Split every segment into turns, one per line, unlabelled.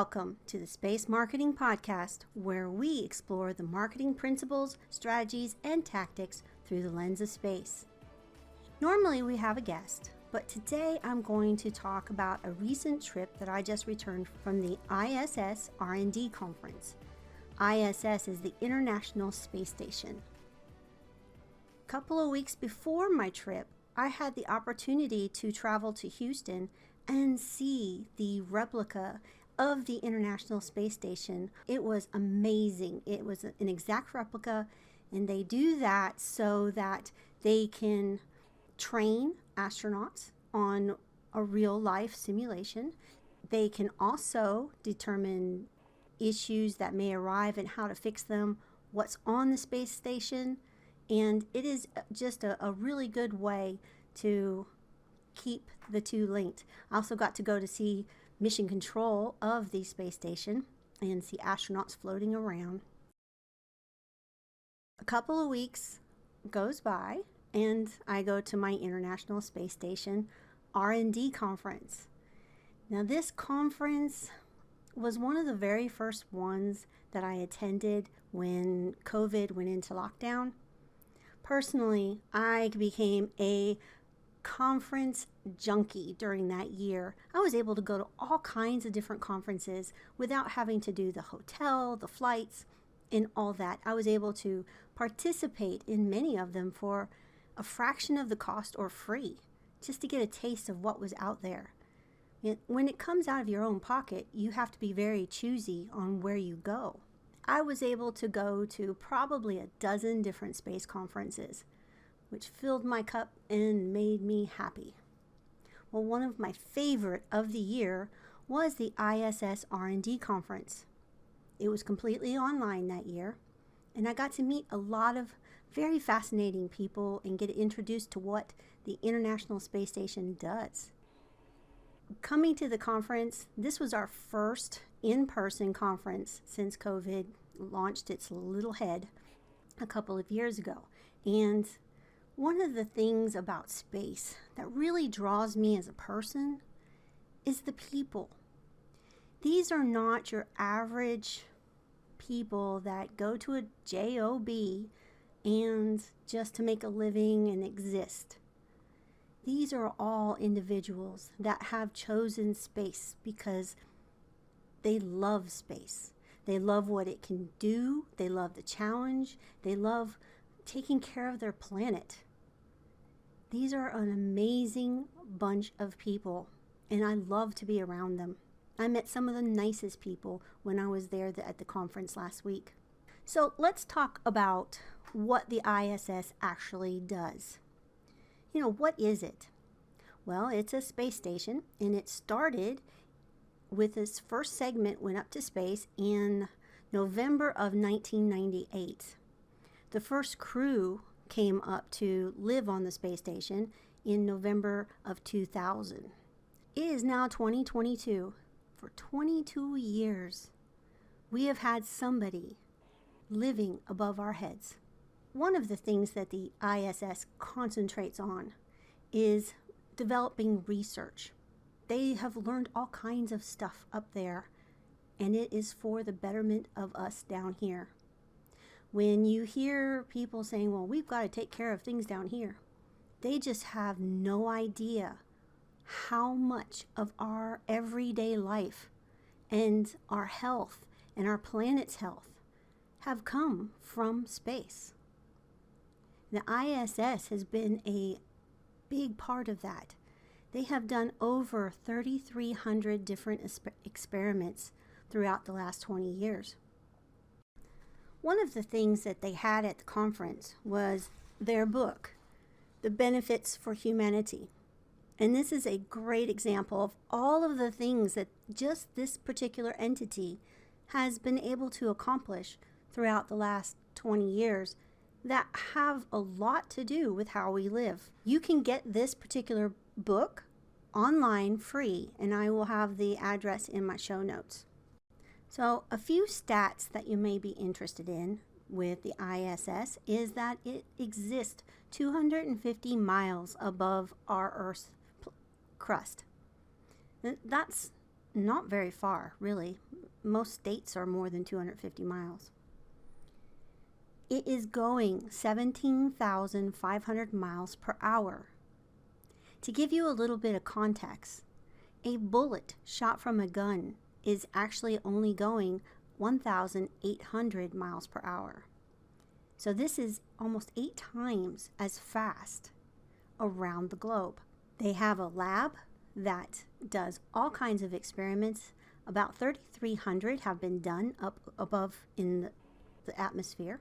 Welcome to the Space Marketing Podcast, where we explore the marketing principles, strategies, and tactics through the lens of space. Normally we have a guest, but today I'm going to talk about a recent trip that I just returned from the ISS R&D conference. ISS is the International Space Station. A couple of weeks before my trip, I had the opportunity to travel to Houston and see the replica of the International Space Station. It was amazing. It was an exact replica, and they do that so that they can train astronauts on a real life simulation. They can also determine issues that may arrive and how to fix them, what's on the space station, and it is just a really good way to keep the two linked. I also got to go to see mission control of the space station and see astronauts floating around. A couple of weeks goes by and I go to my International Space Station R&D conference. Now this conference was one of the very first ones that I attended when COVID went into lockdown. Personally, I became a conference junkie during that year. I was able to go to all kinds of different conferences without having to do the hotel, the flights, and all that. I was able to participate in many of them for a fraction of the cost or free, just to get a taste of what was out there. When it comes out of your own pocket, you have to be very choosy on where you go. I was able to go to probably a dozen different space conferences, which filled my cup and made me happy. Well, one of my favorite of the year was the ISS R&D conference. It was completely online that year, and I got to meet a lot of very fascinating people and get introduced to what the International Space Station does. Coming to the conference, this was our first in-person conference since COVID launched its little head a couple of years ago. And one of the things about space that really draws me as a person is the people. These are not your average people that go to a job and just to make a living and exist. These are all individuals that have chosen space because they love space. They love what it can do. They love the challenge. They love taking care of their planet. These are an amazing bunch of people, and I love to be around them. I met some of the nicest people when I was there at the conference last week. So let's talk about what the ISS actually does. What is it? Well, it's a space station, and it started with its first segment went up to space in November of 1998. The first crew came up to live on the space station in November of 2000. It is now 2022. For 22 years, we have had somebody living above our heads. One of the things that the ISS concentrates on is developing research. They have learned all kinds of stuff up there, and it is for the betterment of us down here. When you hear people saying, well, we've got to take care of things down here, they just have no idea how much of our everyday life and our health and our planet's health have come from space. The ISS has been a big part of that. They have done over 3,300 different experiments throughout the last 20 years. One of the things that they had at the conference was their book, The Benefits for Humanity. And this is a great example of all of the things that just this particular entity has been able to accomplish throughout the last 20 years that have a lot to do with how we live. You can get this particular book online free, and I will have the address in my show notes. So a few stats that you may be interested in with the ISS is that it exists 250 miles above our Earth's crust. That's not very far, really. most states are more than 250 miles. It is going 17,500 miles per hour. To give you a little bit of context, a bullet shot from a gun is actually only going 1,800 miles per hour. So this is almost 8 times as fast around the globe. They have a lab that does all kinds of experiments. About 3,300 have been done up above in the atmosphere.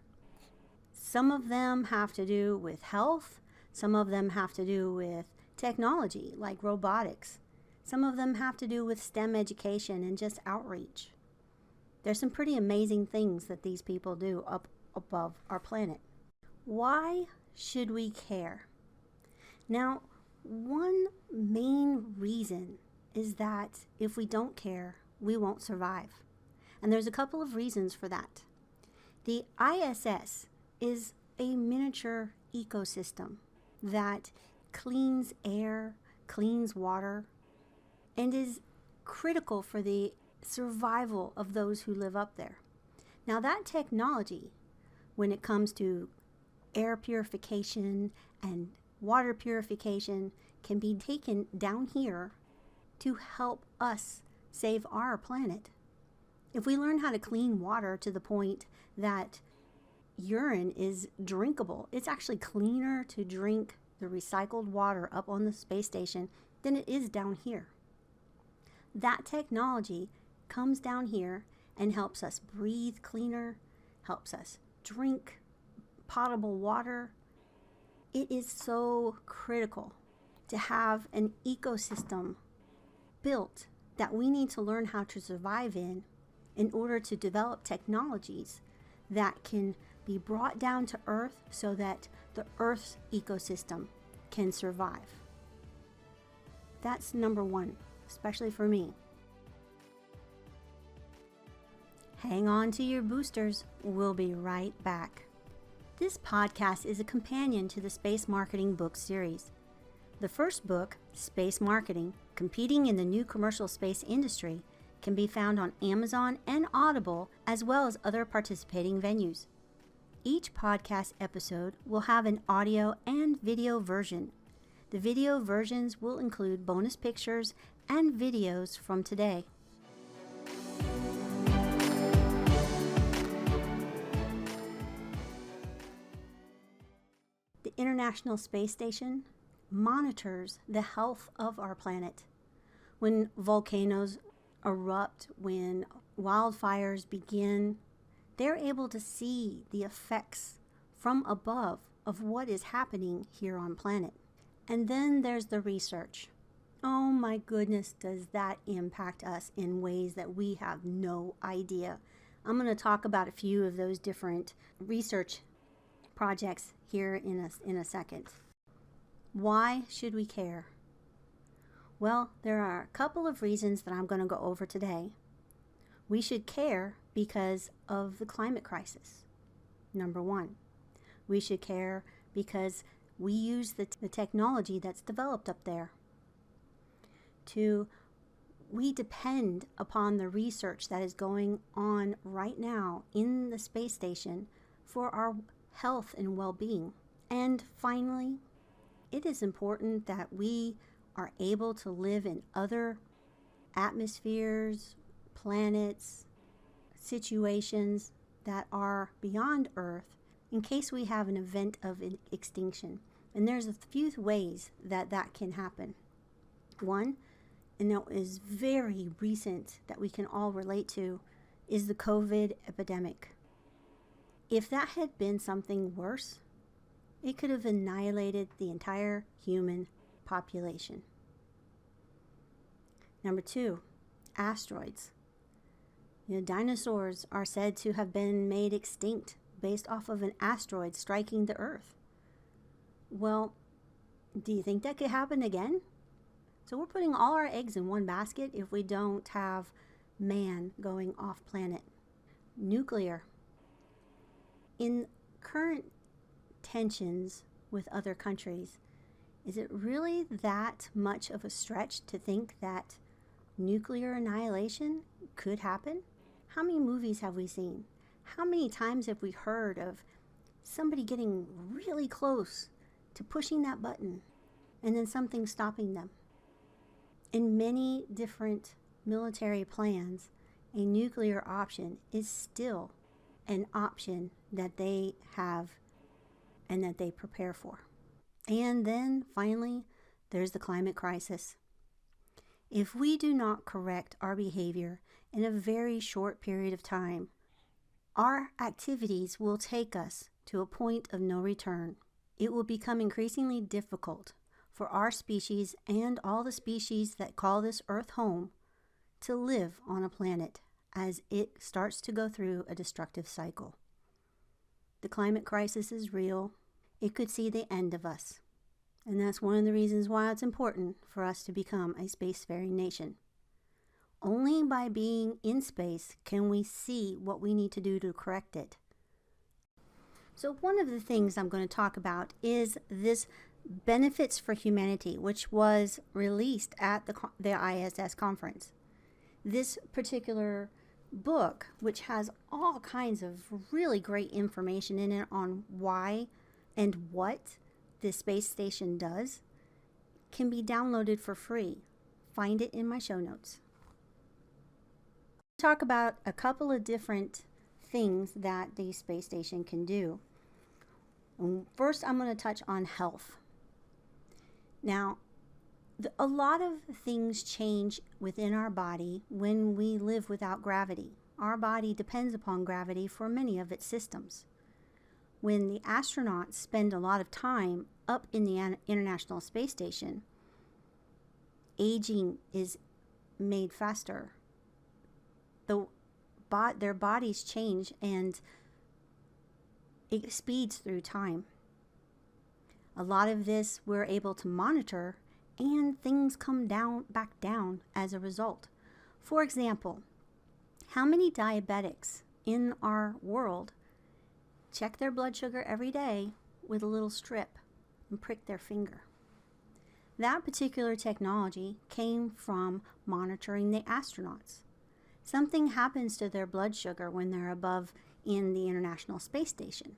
Some of them have to do with health. Some of them have to do with technology, like robotics. Some of them have to do with STEM education and just outreach. There's some pretty amazing things that these people do up above our planet. Why should we care? Now, one main reason is that if we don't care, we won't survive. And there's a couple of reasons for that. The ISS is a miniature ecosystem that cleans air, cleans water, and is critical for the survival of those who live up there. Now, that technology, when it comes to air purification and water purification, can be taken down here to help us save our planet. If we learn how to clean water to the point that urine is drinkable, it's actually cleaner to drink the recycled water up on the space station than it is down here. That technology comes down here and helps us breathe cleaner, helps us drink potable water. It is so critical to have an ecosystem built that we need to learn how to survive in order to develop technologies that can be brought down to Earth so that the Earth's ecosystem can survive. That's number one, especially for me. Hang on to your boosters. We'll be right back. This podcast is a companion to the Space Marketing book series. The first book, Space Marketing, Competing in the New Commercial Space Industry, can be found on Amazon and Audible, as well as other participating venues. Each podcast episode will have an audio and video version. The video versions will include bonus pictures and videos from today. The International Space Station monitors the health of our planet. When volcanoes erupt, when wildfires begin, they're able to see the effects from above of what is happening here on planet. And then there's the research. Oh my goodness, does that impact us in ways that we have no idea. I'm going to talk about a few of those different research projects here in a second. Why should we care? Well, there are a couple of reasons that I'm going to go over today. We should care because of the climate crisis. Number one, we should care because we use the technology that's developed up there. Two, we depend upon the research that is going on right now in the space station for our health and well-being. And finally, it is important that we are able to live in other atmospheres, planets, situations that are beyond Earth in case we have an event of extinction. And there's a few ways that that can happen. One, and that is very recent that we can all relate to, is the COVID epidemic. If that had been something worse, it could have annihilated the entire human population. Number two, asteroids. Dinosaurs are said to have been made extinct based off of an asteroid striking the Earth. Well, do you think that could happen again? So we're putting all our eggs in one basket if we don't have man going off planet. Nuclear. In current tensions with other countries, is it really that much of a stretch to think that nuclear annihilation could happen? How many movies have we seen? How many times have we heard of somebody getting really close to pushing that button and then something stopping them? In many different military plans, a nuclear option is still an option that they have and that they prepare for. And then finally, there's the climate crisis. If we do not correct our behavior in a very short period of time, our activities will take us to a point of no return. It will become increasingly difficult for our species and all the species that call this Earth home to live on a planet as it starts to go through a destructive cycle. The climate crisis is real. It could see the end of us. And that's one of the reasons why it's important for us to become a spacefaring nation. Only by being in space can we see what we need to do to correct it. So one of the things I'm going to talk about is this Benefits for Humanity, which was released at the ISS conference. This particular book, which has all kinds of really great information in it on why and what the space station does, can be downloaded for free. Find it in my show notes. Talk about a couple of different things that the space station can do. First, I'm going to touch on health. Now, a lot of things change within our body when we live without gravity. Our body depends upon gravity for many of its systems. When the astronauts spend a lot of time up in the International Space Station, aging is made faster. Their bodies change and it speeds through time. A lot of this we're able to monitor, and things come back down as a result. For example, how many diabetics in our world check their blood sugar every day with a little strip and prick their finger? That particular technology came from monitoring the astronauts. Something happens to their blood sugar when they're above in the International Space Station.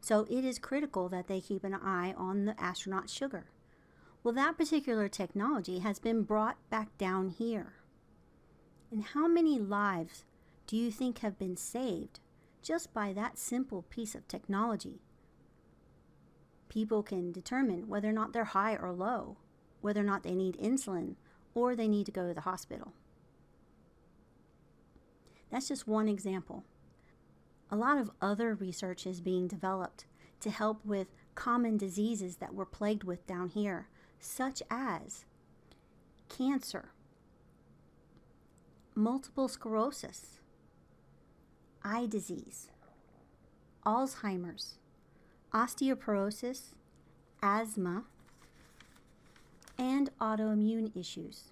So it is critical that they keep an eye on the astronaut's sugar. Well, that particular technology has been brought back down here. And how many lives do you think have been saved just by that simple piece of technology? People can determine whether or not they're high or low, whether or not they need insulin, or they need to go to the hospital. That's just one example. A lot of other research is being developed to help with common diseases that we're plagued with down here, such as cancer, multiple sclerosis, eye disease, Alzheimer's, osteoporosis, asthma, and autoimmune issues.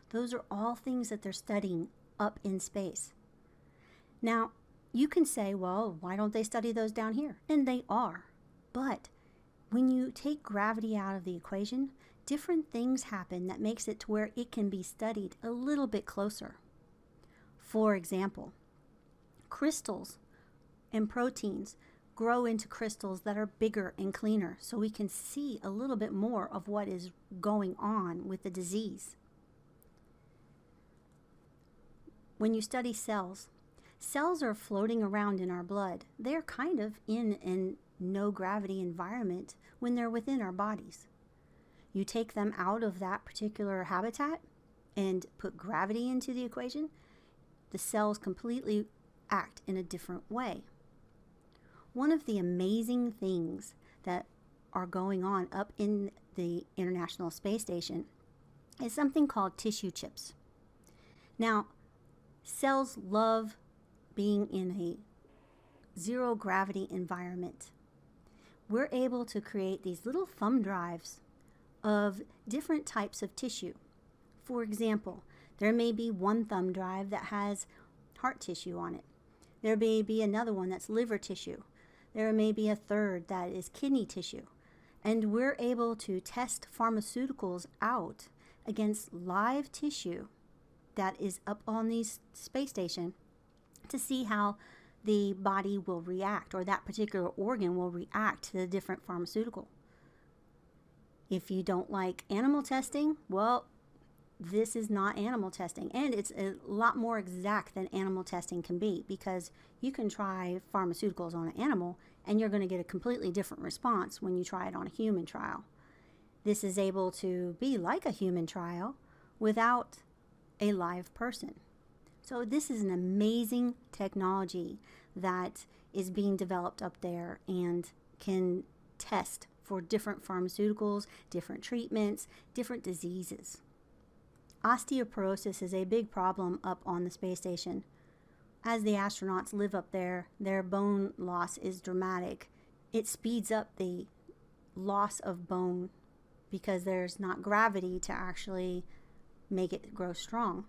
Those are all things that they're studying up in space. Now, you can say, well, why don't they study those down here? And they are. But when you take gravity out of the equation, different things happen that makes it to where it can be studied a little bit closer. For example, crystals and proteins grow into crystals that are bigger and cleaner, so we can see a little bit more of what is going on with the disease. When you study cells, cells are floating around in our blood. They're kind of in a no gravity environment when they're within our bodies. You take them out of that particular habitat and put gravity into the equation, the cells completely act in a different way. One of the amazing things that are going on up in the International Space Station is something called tissue chips. Now, cells love being in a zero gravity environment. We're able to create these little thumb drives of different types of tissue. For example, there may be one thumb drive that has heart tissue on it. There may be another one that's liver tissue. There may be a third that is kidney tissue. And we're able to test pharmaceuticals out against live tissue that is up on the space station to see how the body will react, or that particular organ will react to the different pharmaceutical. If you don't like animal testing, well, this is not animal testing, and it's a lot more exact than animal testing can be, because you can try pharmaceuticals on an animal and you're going to get a completely different response when you try it on a human trial. This is able to be like a human trial without a live person. So this is an amazing technology that is being developed up there and can test for different pharmaceuticals, different treatments, different diseases. Osteoporosis is a big problem up on the space station. As the astronauts live up there, their bone loss is dramatic. It speeds up the loss of bone because there's not gravity to actually make it grow strong.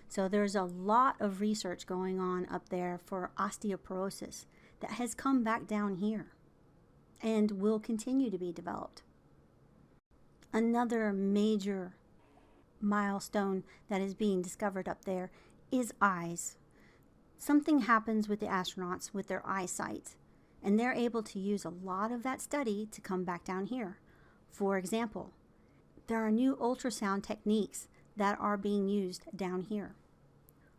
So there's a lot of research going on up there for osteoporosis that has come back down here and will continue to be developed. Another major milestone that is being discovered up there is eyes. Something happens with the astronauts with their eyesight, and they're able to use a lot of that study to come back down here. For example, there are new ultrasound techniques that are being used down here.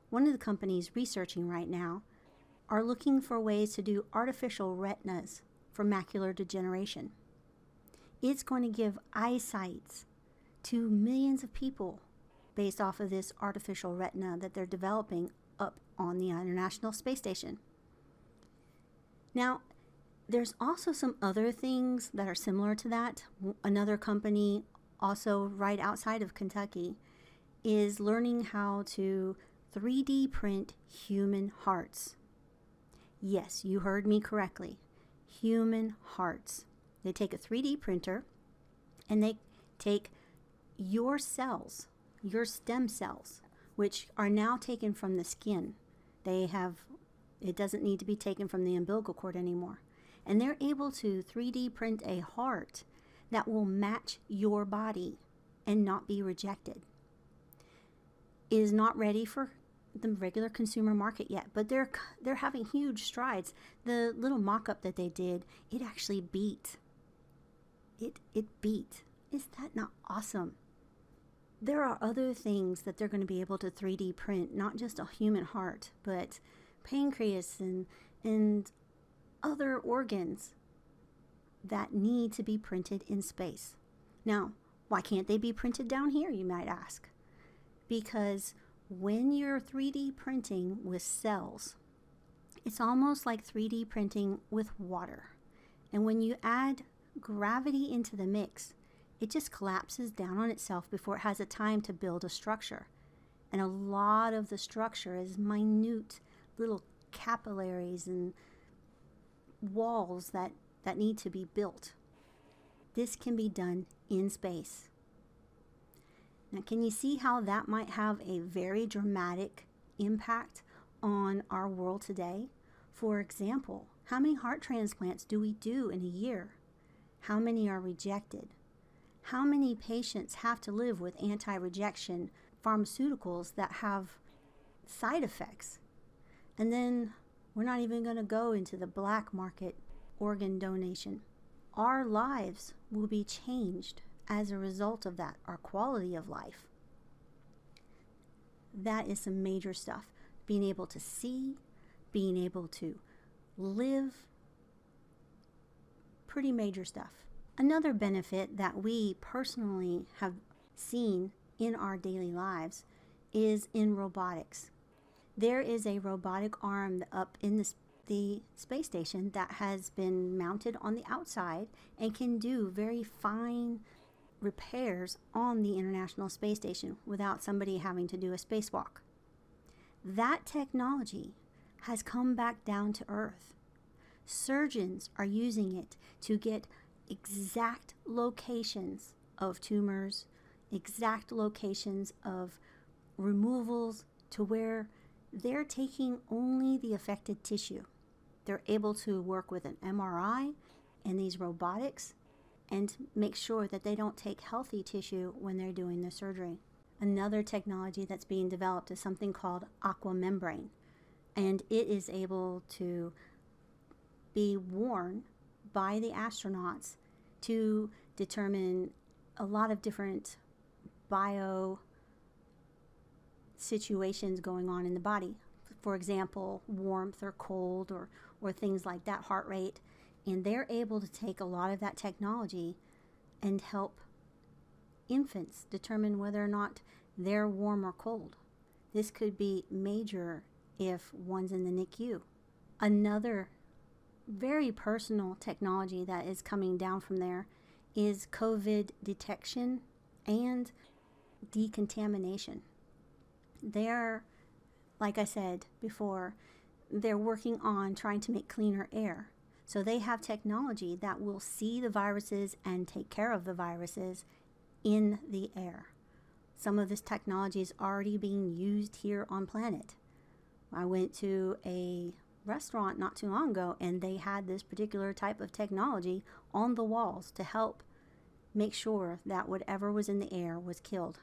One of the companies researching right now are looking for ways to do artificial retinas for macular degeneration. It's going to give eyesight to millions of people based off of this artificial retina that they're developing up on the International Space Station. Now, there's also some other things that are similar to that. Another company, also right outside of Kentucky, is learning how to 3D print human hearts. Yes, you heard me correctly. Human hearts. They take a 3D printer and they take your cells, your stem cells, which are now taken from the skin. It doesn't need to be taken from the umbilical cord anymore. And they're able to 3D print a heart that will match your body and not be rejected. It is not ready for the regular consumer market yet, but they're having huge strides. The little mock-up that they did, it actually beat. It beat. Is that not awesome? There are other things that they're going to be able to 3D print, not just a human heart, but pancreas and other organs that need to be printed in space. Now, why can't they be printed down here, you might ask? Because when you're 3D printing with cells, it's almost like 3D printing with water. And when you add gravity into the mix, it just collapses down on itself before it has a time to build a structure. And a lot of the structure is minute little capillaries and walls that need to be built. This can be done in space. Now, can you see how that might have a very dramatic impact on our world today? For example, how many heart transplants do we do in a year? How many are rejected? How many patients have to live with anti-rejection pharmaceuticals that have side effects? And then we're not even going to go into the black market organ donation. Our lives will be changed as a result of that, our quality of life. That is some major stuff. Being able to see, being able to live, pretty major stuff. Another benefit that we personally have seen in our daily lives is in robotics. There is a robotic arm up in the space station that has been mounted on the outside and can do very fine repairs on the International Space Station without somebody having to do a spacewalk. That technology has come back down to Earth. Surgeons are using it to get exact locations of tumors, exact locations of removals, to where they're taking only the affected tissue. They're able to work with an MRI and these robotics and make sure that they don't take healthy tissue when they're doing the surgery. Another technology that's being developed is something called aqua membrane, and it is able to be worn by the astronauts to determine a lot of different bio situations going on in the body. For example, warmth or cold or things like that, heart rate. And they're able to take a lot of that technology and help infants determine whether or not they're warm or cold. This could be major if one's in the NICU. Another very personal technology that is coming down from there is COVID detection and decontamination. They're, like I said before, they're working on trying to make cleaner air. So they have technology that will see the viruses and take care of the viruses in the air. Some of this technology is already being used here on planet. I went to a restaurant not too long ago, and they had this particular type of technology on the walls to help make sure that whatever was in the air was killed.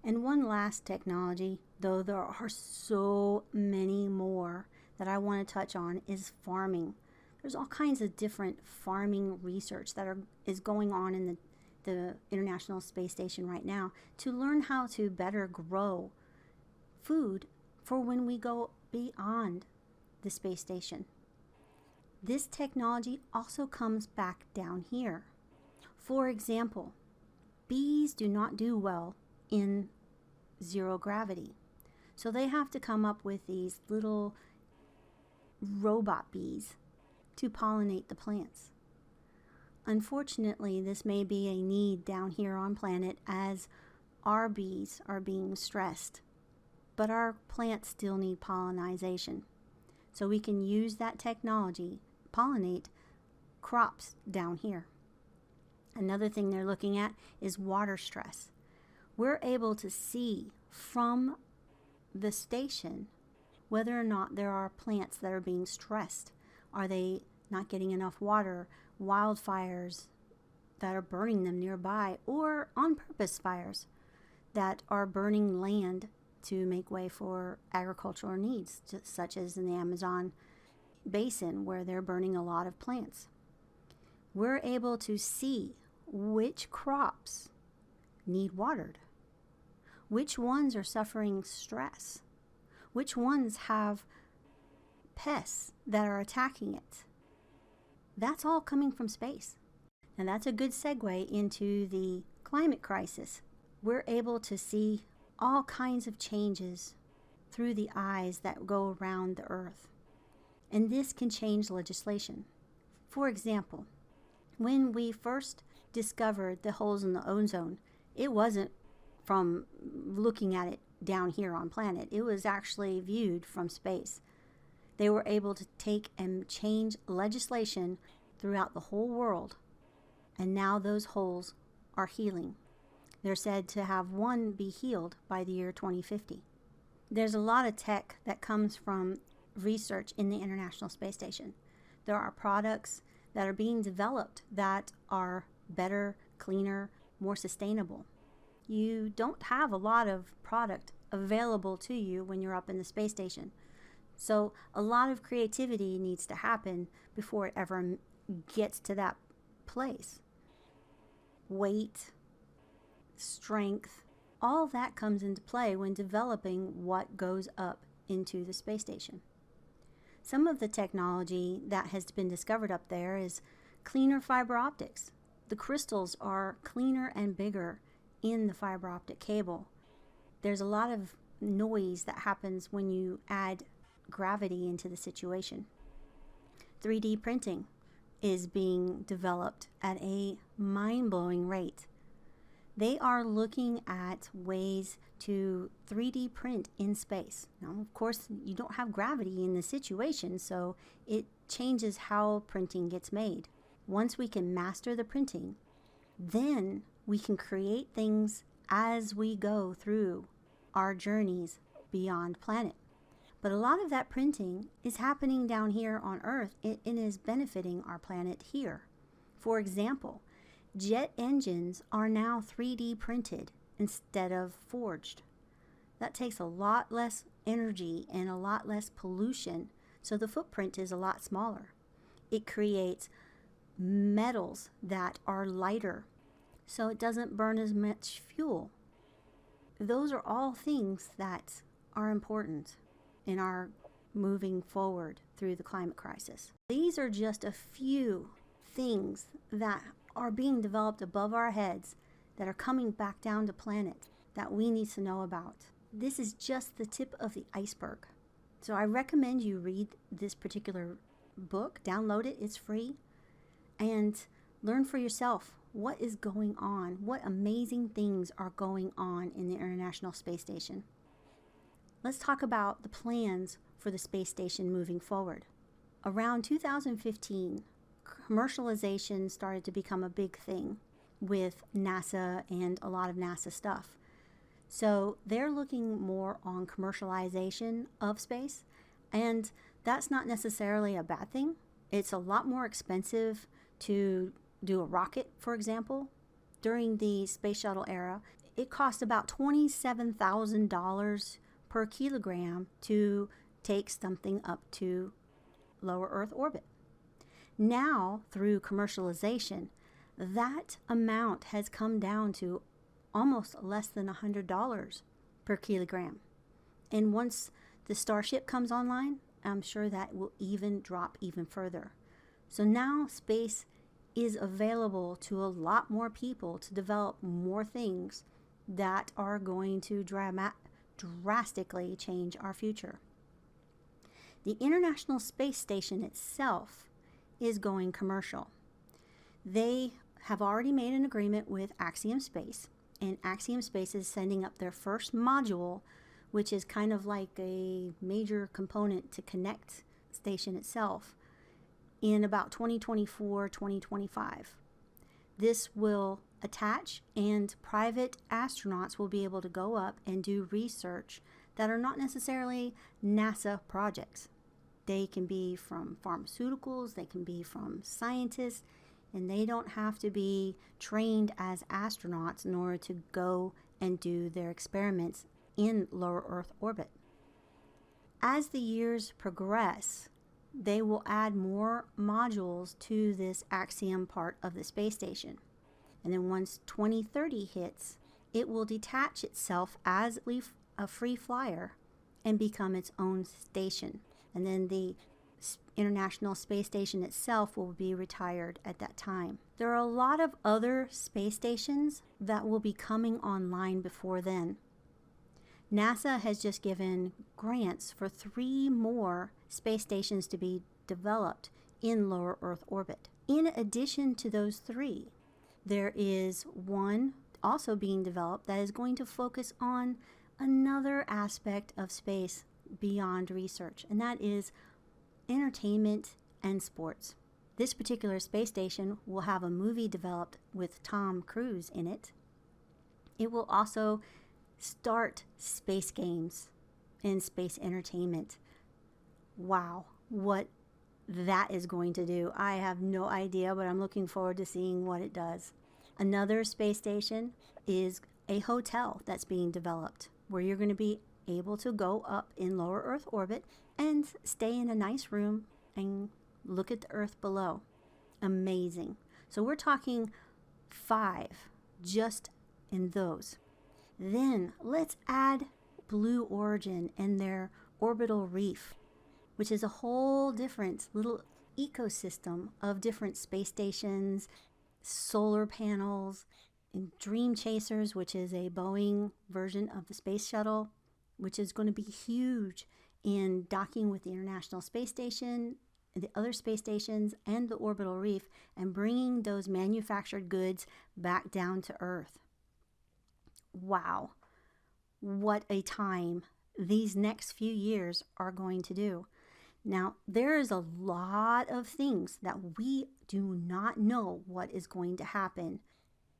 And one last technology, though there are so many more that I want to touch on, is farming. There's all kinds of different farming research that is going on in the International Space Station right now to learn how to better grow food for when we go beyond the space station. This technology also comes back down here. For example, bees do not do well in zero gravity. So they have to come up with these little robot bees to pollinate the plants. Unfortunately, this may be a need down here on planet as our bees are being stressed, but our plants still need pollination. So we can use that technology, pollinate crops down here. Another thing they're looking at is water stress. We're able to see from the station whether or not there are plants that are being stressed. Are they not getting enough water? Wildfires that are burning them nearby, or on purpose fires that are burning land to make way for agricultural needs, such as in the Amazon basin where they're burning a lot of plants. We're able to see which crops need watered, which ones are suffering stress, which ones have pests that are attacking it. That's all coming from space. And that's a good segue into the climate crisis. We're able to see all kinds of changes through the eyes that go around the Earth. And this can change legislation. For example, when we first discovered the holes in the ozone, it wasn't from looking at it down here on planet. It was actually viewed from space. They were able to take and change legislation throughout the whole world, and now those holes are healing. They're said to have one be healed by the year 2050. There's a lot of tech that comes from research in the International Space Station. There are products that are being developed that are better, cleaner, more sustainable. You don't have a lot of product available to you when you're up in the space station. So a lot of creativity needs to happen before it ever gets to that place. Weight, strength, all that comes into play when developing what goes up into the space station. Some of the technology that has been discovered up there is cleaner fiber optics. The crystals are cleaner and bigger in the fiber optic cable. There's a lot of noise that happens when you add gravity into the situation. 3D printing is being developed at a mind-blowing rate. They are looking at ways to 3D print in space. Now, of course, you don't have gravity in the situation, so it changes how printing gets made. Once we can master the printing, then we can create things as we go through our journeys beyond planet. But a lot of that printing is happening down here on Earth and is benefiting our planet here. For example, jet engines are now 3D printed, instead of forged. That takes a lot less energy and a lot less pollution, so the footprint is a lot smaller. It creates metals that are lighter, so it doesn't burn as much fuel. Those are all things that are important in our moving forward through the climate crisis. These are just a few things that are being developed above our heads that are coming back down to planet that we need to know about. This is just the tip of the iceberg. So I recommend you read this particular book, download it, it's free, and learn for yourself what is going on, what amazing things are going on in the International Space Station. Let's talk about the plans for the space station moving forward. Around 2015, commercialization started to become a big thing with NASA and a lot of NASA stuff. So they're looking more on commercialization of space, and that's not necessarily a bad thing. It's a lot more expensive to do a rocket, for example. During the space shuttle era, it cost about $27,000 per kilogram to take something up to lower Earth orbit. Now, through commercialization, that amount has come down to almost less than $100 per kilogram. And once the Starship comes online, I'm sure that will even drop even further. So now space is available to a lot more people to develop more things that are going to drastically change our future. The International Space Station itself is going commercial. They have already made an agreement with Axiom Space, and Axiom Space is sending up their first module, which is kind of like a major component to connect the station itself, in about 2024, 2025. This will attach, and private astronauts will be able to go up and do research that are not necessarily NASA projects. They can be from pharmaceuticals, they can be from scientists, and they don't have to be trained as astronauts in order to go and do their experiments in lower Earth orbit. As the years progress, they will add more modules to this Axiom part of the space station. And then once 2030 hits, it will detach itself as a free flyer and become its own station. And then the International Space Station itself will be retired at that time. There are a lot of other space stations that will be coming online before then. NASA has just given grants for 3 more space stations to be developed in lower Earth orbit. In addition to those 3, there is one also being developed that is going to focus on another aspect of space beyond research, and that is entertainment and sports. This particular space station will have a movie developed with Tom Cruise in it. It will also start space games and space entertainment. Wow, what that is going to do, I have no idea, but I'm looking forward to seeing what it does. Another space station is a hotel that's being developed where you're going to be able to go up in lower Earth orbit and stay in a nice room and look at the Earth below. Amazing. So we're talking 5 just in those. Then let's add Blue Origin and their orbital reef, which is a whole different little ecosystem of different space stations, solar panels, and Dream Chasers, which is a Boeing version of the space shuttle, which is going to be huge in docking with the International Space Station, the other space stations, and the orbital reef, and bringing those manufactured goods back down to Earth. Wow, what a time these next few years are going to do. Now, there is a lot of things that we do not know what is going to happen.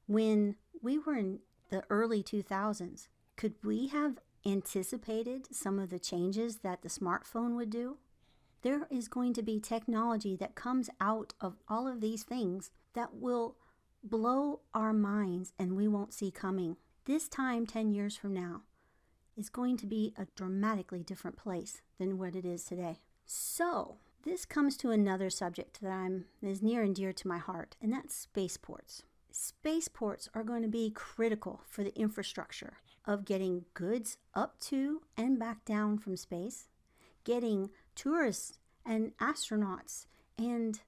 When we were in the early 2000s, could we have anticipated some of the changes that the smartphone would do? There is going to be technology that comes out of all of these things that will blow our minds and we won't see coming. This time, 10 years from now, is going to be a dramatically different place than what it is today. So, this comes to another subject that is near and dear to my heart, and that's spaceports. Spaceports are going to be critical for the infrastructure of getting goods up to and back down from space, getting tourists and astronauts and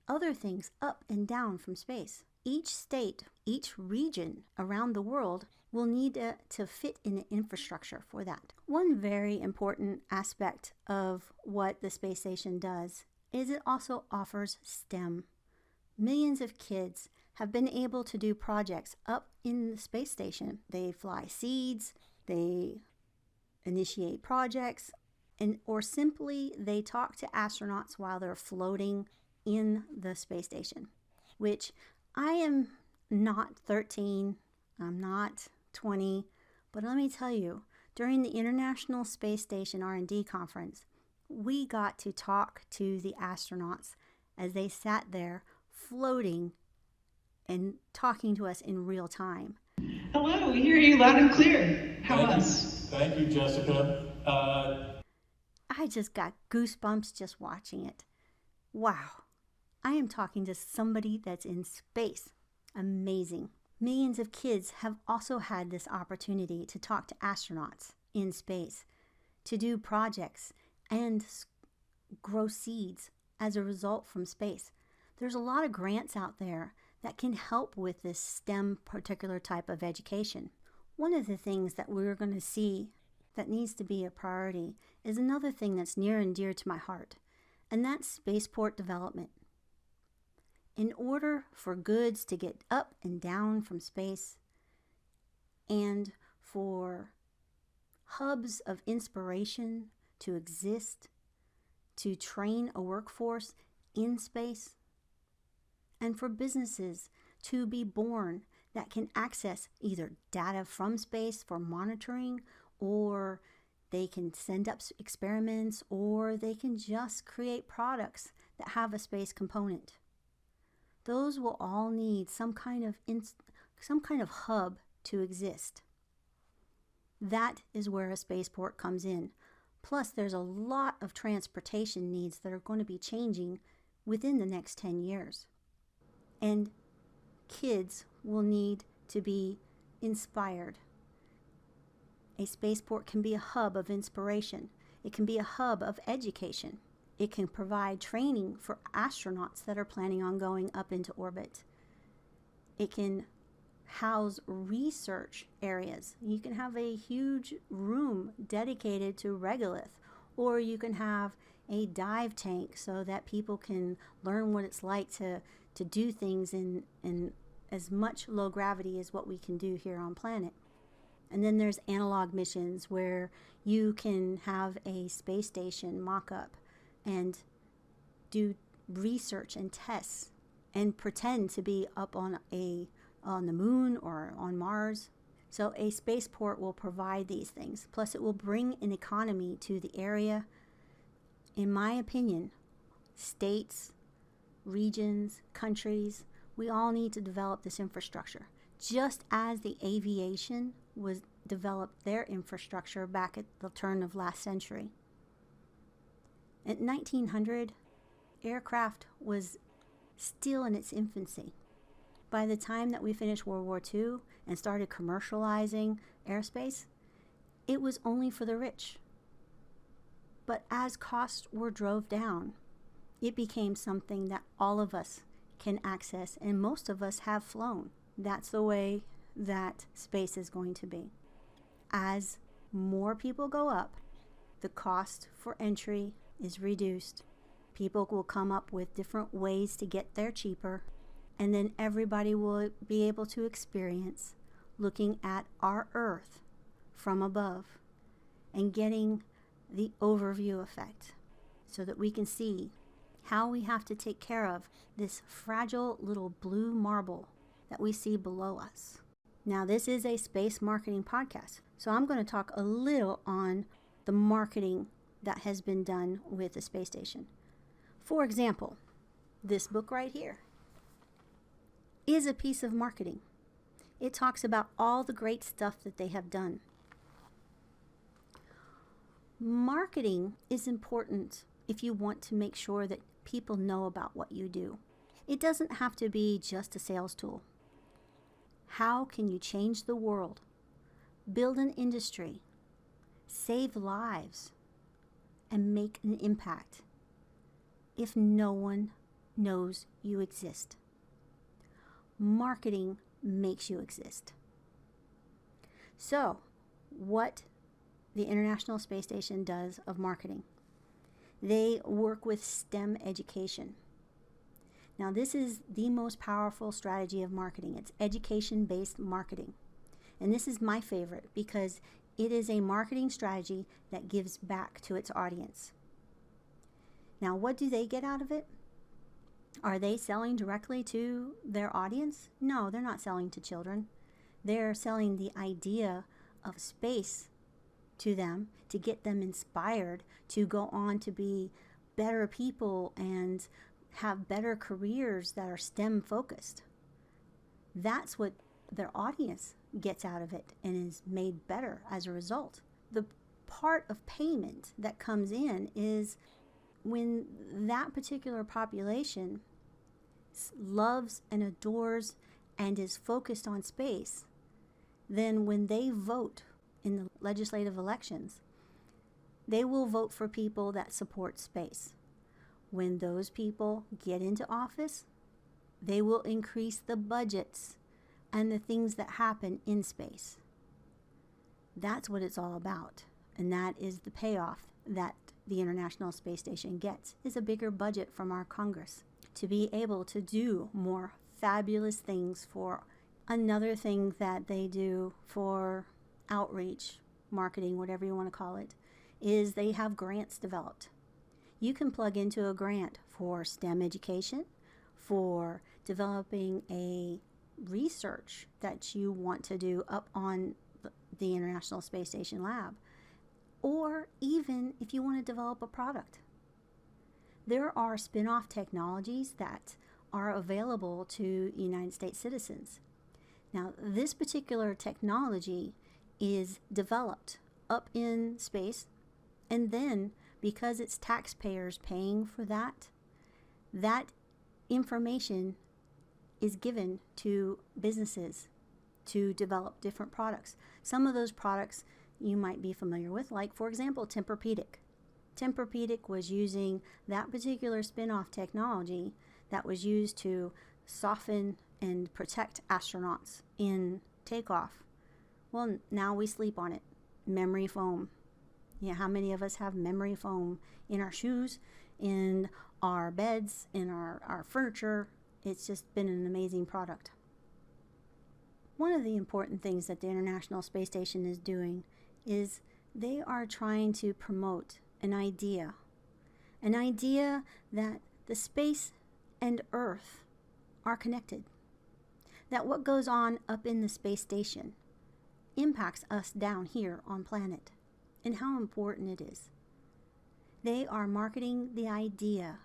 other things up and down from space. Each state, each region around the world will need to fit in an infrastructure for that. One very important aspect of what the space station does is it also offers STEM. Millions of kids have been able to do projects up in the space station. They fly seeds, they initiate projects, or simply they talk to astronauts while they're floating in the space station, which I am not 13, I'm not 20, but let me tell you, during the International Space Station R&D conference, we got to talk to the astronauts as they sat there floating and talking to us in real time.
Hello, we hear you loud and clear. How was?
Thank you, Jessica.
I just got goosebumps just watching it. Wow. I am talking to somebody that's in space. Amazing. Millions of kids have also had this opportunity to talk to astronauts in space, to do projects and grow seeds as a result from space. There's a lot of grants out there that can help with this STEM particular type of education. One of the things that we're going to see that needs to be a priority is another thing that's near and dear to my heart, and that's spaceport development. In order for goods to get up and down from space, and for hubs of inspiration to exist, to train a workforce in space, and for businesses to be born that can access either data from space for monitoring, or they can send up experiments, or they can just create products that have a space component. Those will all need some kind of hub to exist. That is where a spaceport comes in. Plus, there's a lot of transportation needs that are going to be changing within the next 10 years. And kids will need to be inspired. A spaceport can be a hub of inspiration. It can be a hub of education. It can provide training for astronauts that are planning on going up into orbit. It can house research areas. You can have a huge room dedicated to regolith, or you can have a dive tank so that people can learn what it's like to do things in as much low gravity as what we can do here on planet. And then there's analog missions where you can have a space station mock-up and do research and tests and pretend to be up on the moon or on Mars. So a spaceport will provide these things. Plus it will bring an economy to the area. In my opinion, states, regions, countries, we all need to develop this infrastructure. Just as the aviation was developed their infrastructure back at the turn of last century. In 1900, aircraft was still in its infancy. By the time that we finished World War II and started commercializing airspace, it was only for the rich. But as costs were drove down, it became something that all of us can access, and most of us have flown. That's the way that space is going to be. As more people go up, the cost for entry is reduced. People will come up with different ways to get there cheaper, and then everybody will be able to experience looking at our Earth from above and getting the overview effect so that we can see how we have to take care of this fragile little blue marble that we see below us. Now, this is a space marketing podcast, so I'm going to talk a little on the marketing that has been done with the space station. For example, this book right here is a piece of marketing. It talks about all the great stuff that they have done. Marketing is important if you want to make sure that people know about what you do. It doesn't have to be just a sales tool. How can you change the world, build an industry, save lives, and make an impact if no one knows you exist? Marketing makes you exist. So, what the International Space Station does of marketing? They work with STEM education. Now, this is the most powerful strategy of marketing. It's education-based marketing. And this is my favorite because it is a marketing strategy that gives back to its audience. Now, what do they get out of it? Are they selling directly to their audience? No, they're not selling to children. They're selling the idea of space to them to get them inspired to go on to be better people and have better careers that are STEM focused. That's what their audience gets out of it and is made better as a result. The part of payment that comes in is when that particular population loves and adores and is focused on space, then when they vote in the legislative elections, they will vote for people that support space. When those people get into office, they will increase the budgets and the things that happen in space. That's what it's all about. And that is the payoff that the International Space Station gets, is a bigger budget from our Congress to be able to do more fabulous things. For another thing that they do for outreach, marketing, whatever you want to call it, is they have grants developed. You can plug into a grant for STEM education, for developing a research that you want to do up on the International Space Station lab, or even if you want to develop a product. There are spin-off technologies that are available to United States citizens. Now, this particular technology is developed up in space, and then because it's taxpayers paying for that, that information is given to businesses to develop different products. Some of those products you might be familiar with, like, for example, Tempur-Pedic. Tempur-Pedic was using that particular spin-off technology that was used to soften and protect astronauts in takeoff. Well, now we sleep on it. Memory foam. Yeah, how many of us have memory foam in our shoes, in our beds, in our furniture? It's just been an amazing product. One of the important things that the International Space Station is doing is they are trying to promote an idea that the space and Earth are connected, that what goes on up in the space station impacts us down here on planet, and how important it is. They are marketing the idea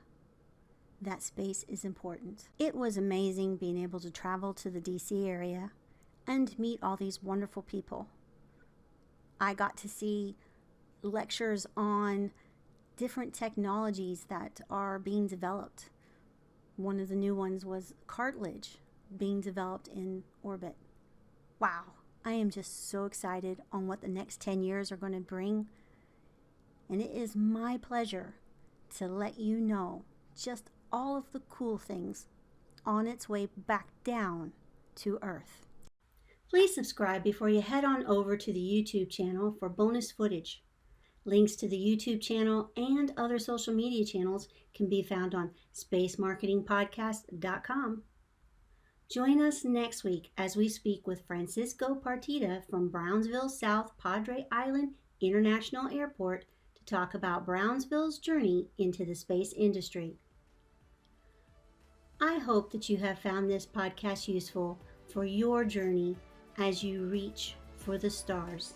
that space is important. It was amazing being able to travel to the DC area and meet all these wonderful people. I got to see lectures on different technologies that are being developed. One of the new ones was cartilage being developed in orbit. Wow, I am just so excited on what the next 10 years are going to bring. And it is my pleasure to let you know just all of the cool things on its way back down to Earth. Please subscribe before you head on over to the YouTube channel for bonus footage. Links to the YouTube channel and other social media channels can be found on spacemarketingpodcast.com. Join us next week as we speak with Francisco Partida from Brownsville South Padre Island International Airport to talk about Brownsville's journey into the space industry. I hope that you have found this podcast useful for your journey as you reach for the stars.